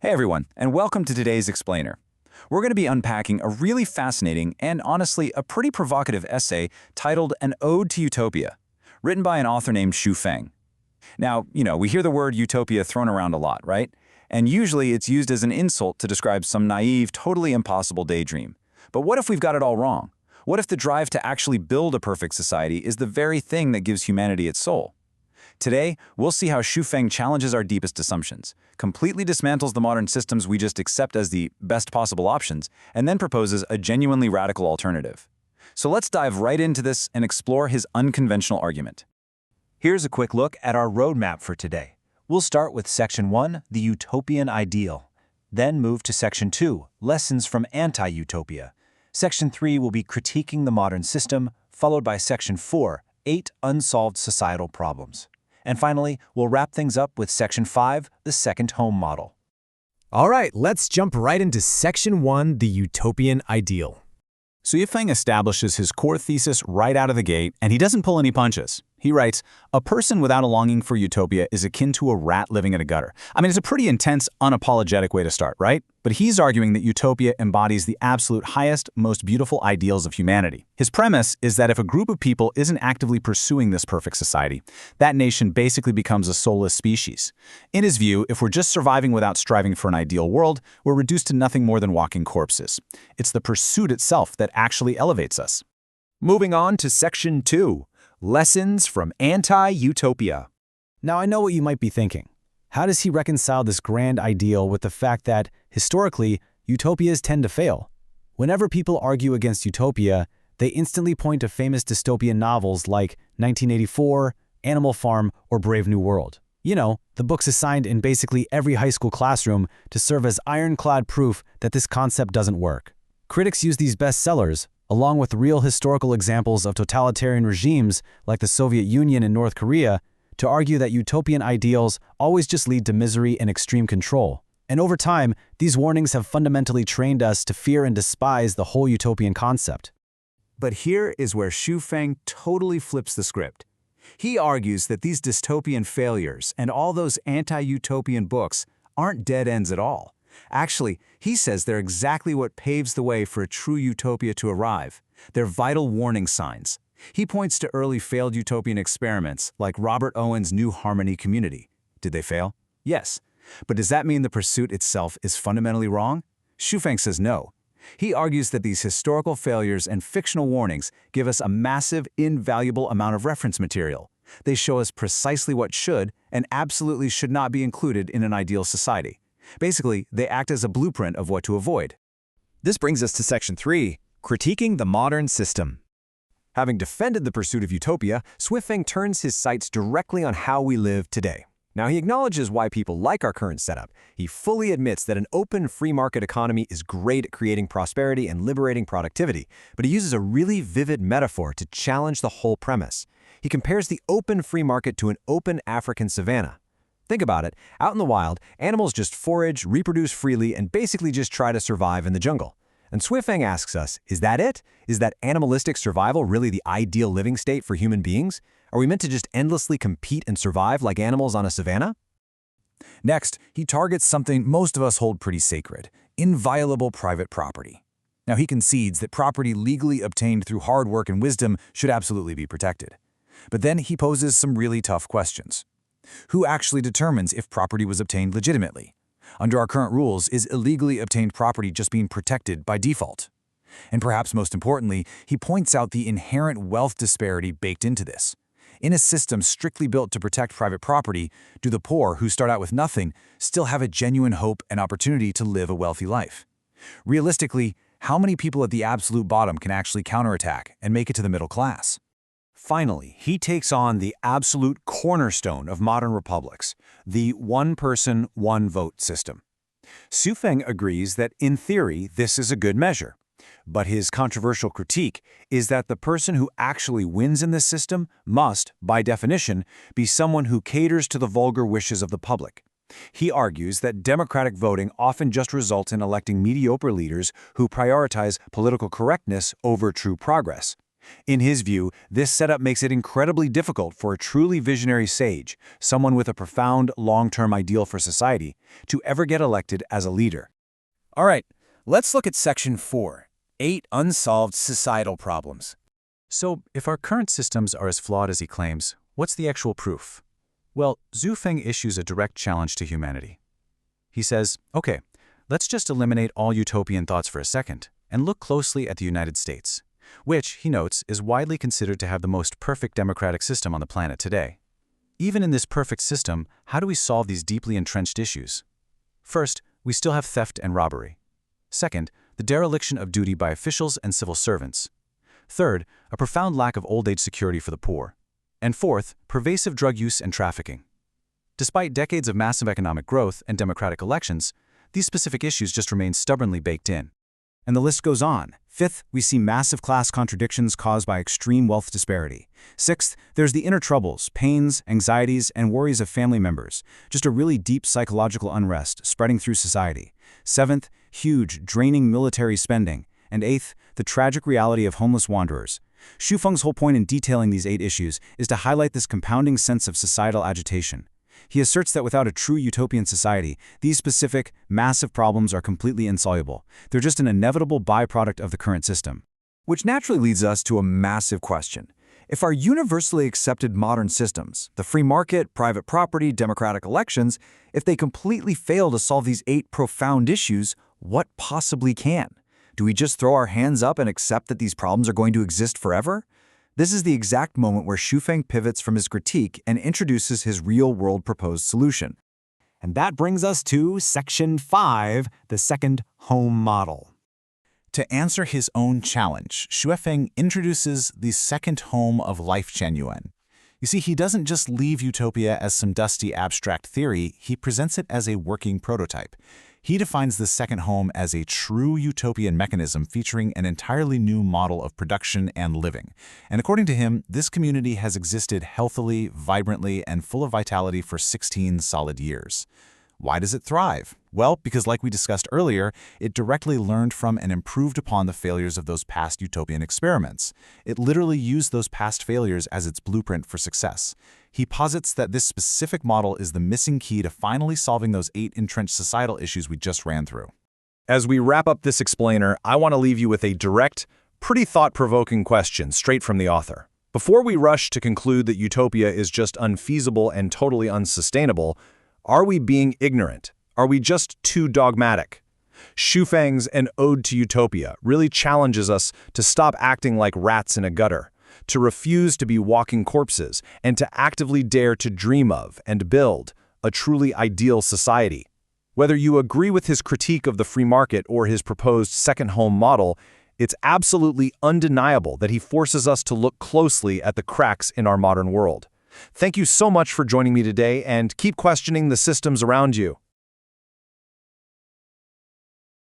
Hey everyone, and welcome to today's Explainer. We're going to be unpacking a really fascinating and honestly a pretty provocative essay titled An Ode to Utopia, written by an author named Xu Feng. Now, we hear the word utopia thrown around a lot, right? And usually it's used as an insult to describe some naive, totally impossible daydream. But what if we've got it all wrong? What if the drive to actually build a perfect society is the very thing that gives humanity its soul? Today, we'll see how Xu Feng challenges our deepest assumptions, completely dismantles the modern systems we just accept as the best possible options, and then proposes a genuinely radical alternative. So let's dive right into this and explore his unconventional argument. Here's a quick look at our roadmap for today. We'll start with Section 1, the Utopian Ideal. Then move to Section 2, Lessons from Anti-Utopia. Section 3 will be Critiquing the Modern System, followed by Section 4, 8 Unsolved Societal Problems. And finally, we'll wrap things up with Section 5, the Second Home Model. All right, let's jump right into Section 1, the Utopian Ideal. Xu Feng establishes his core thesis right out of the gate, and he doesn't pull any punches. He writes, "A person without a longing for utopia is akin to a rat living in a gutter." I mean, it's a pretty intense, unapologetic way to start, right? But he's arguing that utopia embodies the absolute highest, most beautiful ideals of humanity. His premise is that if a group of people isn't actively pursuing this perfect society, that nation basically becomes a soulless species. In his view, if we're just surviving without striving for an ideal world, we're reduced to nothing more than walking corpses. It's the pursuit itself that actually elevates us. Moving on to Section 2, Lessons from Anti-Utopia. Now, I know what you might be thinking. How does he reconcile this grand ideal with the fact that, historically, utopias tend to fail? Whenever people argue against utopia, they instantly point to famous dystopian novels like 1984, Animal Farm, or Brave New World. You know, the books assigned in basically every high school classroom to serve as ironclad proof that this concept doesn't work. Critics use these bestsellers, along with real historical examples of totalitarian regimes like the Soviet Union and North Korea, to argue that utopian ideals always just lead to misery and extreme control. And over time, these warnings have fundamentally trained us to fear and despise the whole utopian concept. But here is where Xu Feng totally flips the script. He argues that these dystopian failures and all those anti-utopian books aren't dead ends at all. Actually, he says they're exactly what paves the way for a true utopia to arrive. They're vital warning signs. He points to early failed utopian experiments like Robert Owen's New Harmony Community. Did they fail? Yes. But does that mean the pursuit itself is fundamentally wrong? Xu Feng says no. He argues that these historical failures and fictional warnings give us a massive, invaluable amount of reference material. They show us precisely what should and absolutely should not be included in an ideal society. Basically, they act as a blueprint of what to avoid. This brings us to Section 3, Critiquing the Modern System. Having defended the pursuit of utopia, Xu Feng turns his sights directly on how we live today. Now, he acknowledges why people like our current setup. He fully admits that an open, free market economy is great at creating prosperity and liberating productivity, but he uses a really vivid metaphor to challenge the whole premise. He compares the open free market to an open African savanna. Think about it. Out in the wild, animals just forage, reproduce freely, and basically just try to survive in the jungle. And Xu Feng asks us, is that it? Is that animalistic survival really the ideal living state for human beings? Are we meant to just endlessly compete and survive like animals on a savanna? Next, he targets something most of us hold pretty sacred: inviolable private property. Now, he concedes that property legally obtained through hard work and wisdom should absolutely be protected. But then he poses some really tough questions. Who actually determines if property was obtained legitimately? Under our current rules, is illegally obtained property just being protected by default? And perhaps most importantly, he points out the inherent wealth disparity baked into this. In a system strictly built to protect private property, do the poor, who start out with nothing, still have a genuine hope and opportunity to live a wealthy life? Realistically, how many people at the absolute bottom can actually counterattack and make it to the middle class? Finally, he takes on the absolute cornerstone of modern republics, the one-person, one-vote system. Xu Feng agrees that, in theory, this is a good measure. But his controversial critique is that the person who actually wins in this system must, by definition, be someone who caters to the vulgar wishes of the public. He argues that democratic voting often just results in electing mediocre leaders who prioritize political correctness over true progress. In his view, this setup makes it incredibly difficult for a truly visionary sage, someone with a profound long-term ideal for society, to ever get elected as a leader. All right, let's look at Section 4, 8 Unsolved Societal Problems. So, if our current systems are as flawed as he claims, what's the actual proof? Well, Xu Feng issues a direct challenge to humanity. He says, okay, let's just eliminate all utopian thoughts for a second and look closely at the United States, which, he notes, is widely considered to have the most perfect democratic system on the planet today. Even in this perfect system, how do we solve these deeply entrenched issues? First, we still have theft and robbery. Second, the dereliction of duty by officials and civil servants. Third, a profound lack of old age security for the poor. And fourth, pervasive drug use and trafficking. Despite decades of massive economic growth and democratic elections, these specific issues just remain stubbornly baked in. And the list goes on. Fifth, we see massive class contradictions caused by extreme wealth disparity. Sixth, there's the inner troubles, pains, anxieties, and worries of family members, just a really deep psychological unrest spreading through society. Seventh, huge, draining military spending. And eighth, the tragic reality of homeless wanderers. Xu Feng's whole point in detailing these 8 issues is to highlight this compounding sense of societal agitation. He asserts that without a true utopian society, these specific, massive problems are completely insoluble. They're just an inevitable byproduct of the current system. Which naturally leads us to a massive question. If our universally accepted modern systems, the free market, private property, democratic elections, if they completely fail to solve these 8 profound issues, what possibly can? Do we just throw our hands up and accept that these problems are going to exist forever? This is the exact moment where Xu Feng pivots from his critique and introduces his real-world proposed solution. And that brings us to Section 5, the second home model. To answer his own challenge, Xu Feng introduces the second home of life genuine. You see, he doesn't just leave Utopia as some dusty abstract theory, he presents it as a working prototype. He defines the second home as a true utopian mechanism featuring an entirely new model of production and living. And according to him, this community has existed healthily, vibrantly, and full of vitality for 16 solid years. Why does it thrive? Well, because like we discussed earlier, it directly learned from and improved upon the failures of those past utopian experiments. It literally used those past failures as its blueprint for success. He posits that this specific model is the missing key to finally solving those 8 entrenched societal issues we just ran through. As we wrap up this explainer, I want to leave you with a direct, pretty thought-provoking question straight from the author. Before we rush to conclude that Utopia is just unfeasible and totally unsustainable, are we being ignorant? Are we just too dogmatic? Xu Feng's An Ode to Utopia really challenges us to stop acting like rats in a gutter, to refuse to be walking corpses, and to actively dare to dream of and build a truly ideal society. Whether you agree with his critique of the free market or his proposed second home model, it's absolutely undeniable that he forces us to look closely at the cracks in our modern world. Thank you so much for joining me today, and keep questioning the systems around you.